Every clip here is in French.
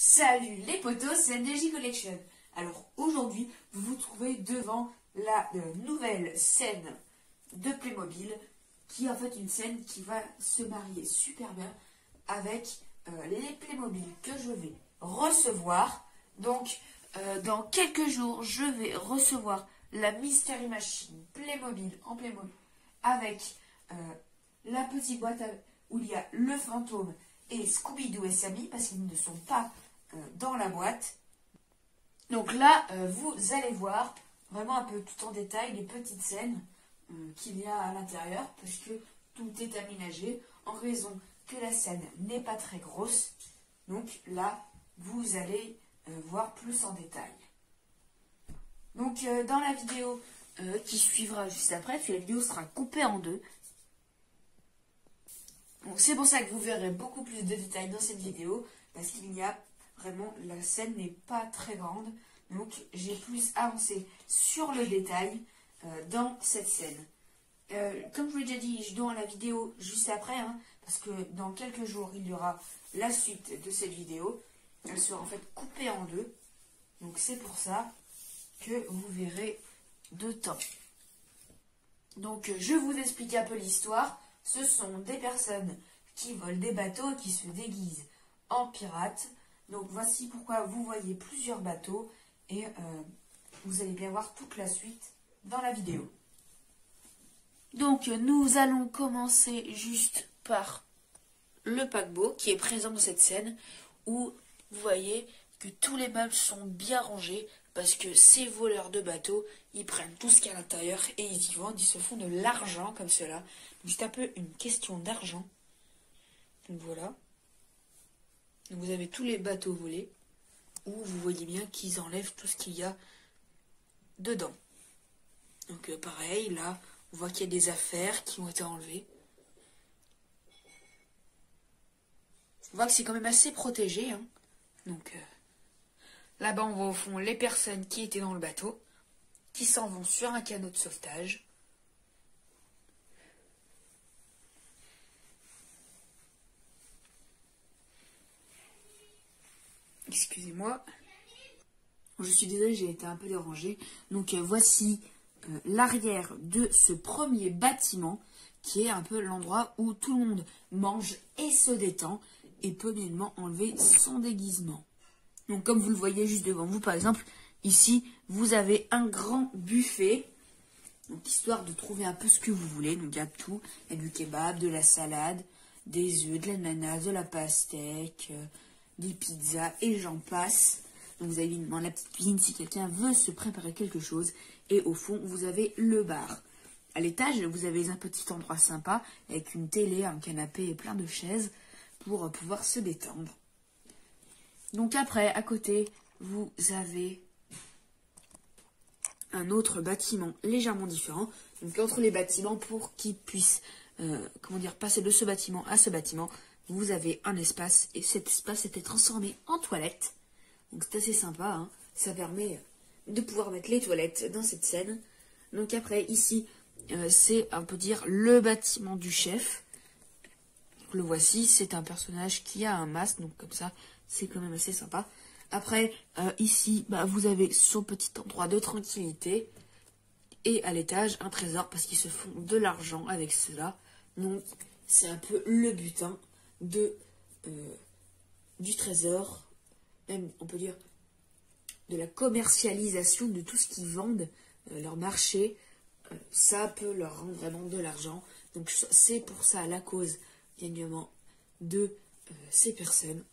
Salut les potos, c'est NDJ Collection. Alors aujourd'hui, vous vous trouvez devant la nouvelle scène de Playmobil, qui est en fait une scène qui va se marier super bien avec les Playmobil que je vais recevoir. Donc dans quelques jours, je vais recevoir la Mystery Machine Playmobil en Playmobil avec la petite boîte où il y a le fantôme et Scooby-Doo et Sammy, parce qu'ils ne sont pas dans la boîte. Donc là, vous allez voir vraiment un peu tout en détail les petites scènes qu'il y a à l'intérieur, parce que tout est aménagé en raison que la scène n'est pas très grosse. Donc là, vous allez voir plus en détail. Donc dans la vidéo qui suivra juste après, puis la vidéo sera coupée en deux. Donc c'est pour ça que vous verrez beaucoup plus de détails dans cette vidéo, parce qu'il y a vraiment, la scène n'est pas très grande, donc j'ai plus avancé sur le détail dans cette scène. Comme je vous l'ai déjà dit dans la vidéo juste après, parce que dans quelques jours il y aura la suite de cette vidéo, elle sera en fait coupée en deux, donc c'est pour ça que vous verrez deux temps. Donc je vous explique un peu l'histoire. Ce sont des personnes qui volent des bateaux et qui se déguisent en pirates. Donc voici pourquoi vous voyez plusieurs bateaux et vous allez bien voir toute la suite dans la vidéo. Donc nous allons commencer juste par le paquebot qui est présent dans cette scène où vous voyez que tous les meubles sont bien rangés parce que ces voleurs de bateaux, ils prennent tout ce qu'il y a à l'intérieur et ils y vendent, ils se font de l'argent comme cela. C'est un peu une question d'argent. Donc voilà. Donc vous avez tous les bateaux volés où vous voyez bien qu'ils enlèvent tout ce qu'il y a dedans. Donc pareil, là, on voit qu'il y a des affaires qui ont été enlevées. On voit que c'est quand même assez protégé. Donc là-bas, on voit au fond les personnes qui étaient dans le bateau, qui s'en vont sur un canot de sauvetage. Excusez-moi. Je suis désolée, j'ai été un peu dérangée. Donc voici l'arrière de ce premier bâtiment, qui est un peu l'endroit où tout le monde mange et se détend et peut bien enlever son déguisement. Donc comme vous le voyez juste devant vous, par exemple, ici, vous avez un grand buffet. Donc histoire de trouver un peu ce que vous voulez. Donc il y a tout. Il y a du kebab, de la salade, des œufs, de l'ananas, de la pastèque, des pizzas et j'en passe. Donc vous avez évidemment la petite cuisine si quelqu'un veut se préparer quelque chose. Et au fond, vous avez le bar. À l'étage, vous avez un petit endroit sympa avec une télé, un canapé et plein de chaises pour pouvoir se détendre. Donc après, à côté, vous avez un autre bâtiment légèrement différent. Donc entre les bâtiments, pour qu'ils puissent passer de ce bâtiment à ce bâtiment, vous avez un espace et cet espace était transformé en toilette. Donc c'est assez sympa, ça permet de pouvoir mettre les toilettes dans cette scène. Donc après ici, c'est on peut dire le bâtiment du chef. Donc, le voici, c'est un personnage qui a un masque, donc comme ça, c'est quand même assez sympa. Après, ici, vous avez son petit endroit de tranquillité. Et à l'étage, un trésor, parce qu'ils se font de l'argent avec cela. Donc, c'est un peu le butin du trésor. Même, on peut dire, de la commercialisation de tout ce qu'ils vendent, leur marché. Ça peut leur rendre vraiment de l'argent. Donc, c'est pour ça la cause, bien évidemment, de ces personnes.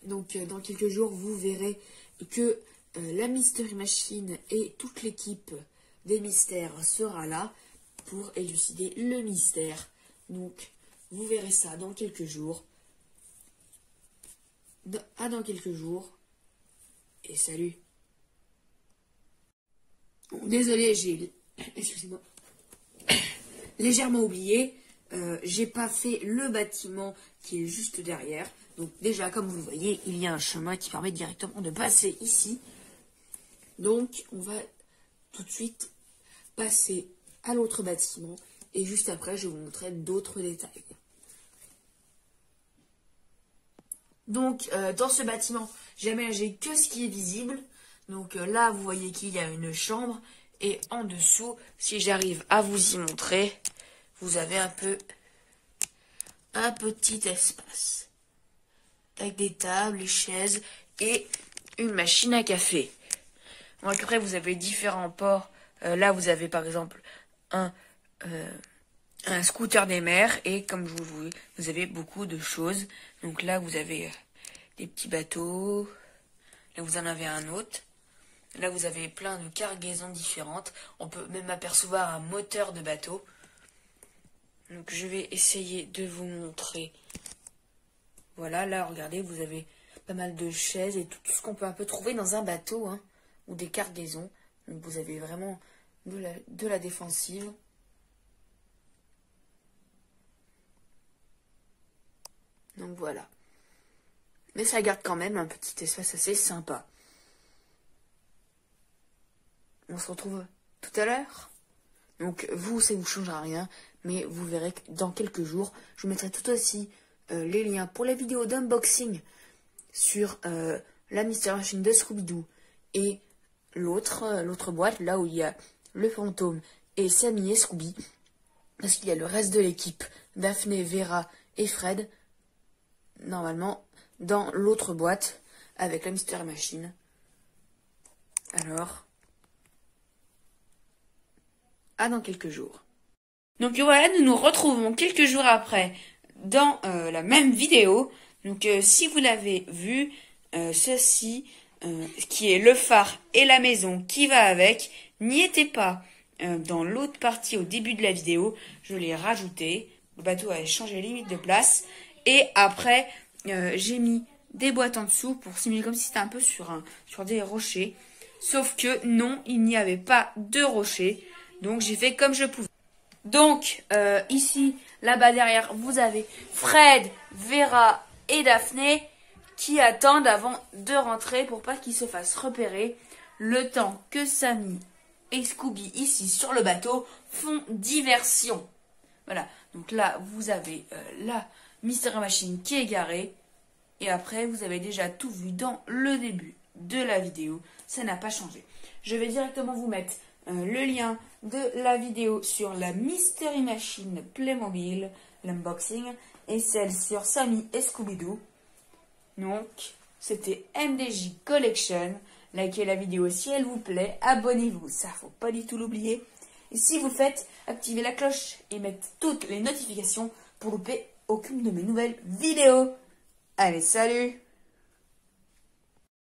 Donc dans quelques jours, vous verrez que la Mystery Machine et toute l'équipe des mystères sera là pour élucider le mystère. Donc vous verrez ça dans quelques jours. Dans quelques jours. Et salut. Désolé, j'ai excusez-moi, légèrement oublié. J'ai pas fait le bâtiment qui est juste derrière. Donc déjà, comme vous le voyez, il y a un chemin qui permet directement de passer ici. Donc on va tout de suite passer à l'autre bâtiment. Et juste après, je vous montrerai d'autres détails. Donc, dans ce bâtiment, j'ai aménagé que ce qui est visible. Donc là, vous voyez qu'il y a une chambre. Et en dessous, si j'arrive à vous y montrer, vous avez un petit espace. Avec des tables, des chaises et une machine à café. Donc après, vous avez différents ports. Là, vous avez par exemple un scooter des mers. Et comme je vous avez beaucoup de choses. Donc là, vous avez des petits bateaux. Là, vous en avez un autre. Là, vous avez plein de cargaisons différentes. On peut même apercevoir un moteur de bateau. Donc, je vais essayer de vous montrer. Voilà, là, regardez, vous avez pas mal de chaises et tout ce qu'on peut un peu trouver dans un bateau, hein, ou des cargaisons. Donc, vous avez vraiment de la défensive. Donc, voilà. Mais ça garde quand même un petit espace assez sympa. On se retrouve tout à l'heure. Donc vous, ça ne vous changera rien, mais vous verrez que dans quelques jours, je vous mettrai tout aussi les liens pour la vidéo d'unboxing sur la Mystery Machine de Scooby-Doo et l'autre boîte, là où il y a le fantôme et Sammy et Scooby, parce qu'il y a le reste de l'équipe, Daphné, Vera et Fred, normalement, dans l'autre boîte avec la Mystery Machine. Alors... à dans quelques jours. Donc voilà, nous nous retrouvons quelques jours après dans la même vidéo. Donc si vous l'avez vu, ceci qui est le phare et la maison qui va avec, n'y était pas dans l'autre partie au début de la vidéo. Je l'ai rajouté. Le bateau avait changé limite de place. Et après, j'ai mis des boîtes en dessous pour simuler comme si c'était un peu sur des rochers. Sauf que non, il n'y avait pas de rochers. Donc j'ai fait comme je pouvais. Donc ici, là-bas derrière, vous avez Fred, Vera et Daphné qui attendent avant de rentrer pour pas qu'ils se fassent repérer. Le temps que Sammy et Scooby ici sur le bateau font diversion. Voilà, donc là vous avez la Mystery Machine qui est garée. Et après vous avez déjà tout vu dans le début de la vidéo. Ça n'a pas changé. Je vais directement vous mettre le lien de la vidéo sur la Mystery Machine Playmobil, l'unboxing, et celle sur Sammy et Scooby-Doo. Donc, c'était MDJ Collection. Likez la vidéo si elle vous plaît, abonnez-vous, ça faut pas du tout l'oublier. Et si vous le faites, activez la cloche et mettez toutes les notifications pour louper aucune de mes nouvelles vidéos. Allez, salut!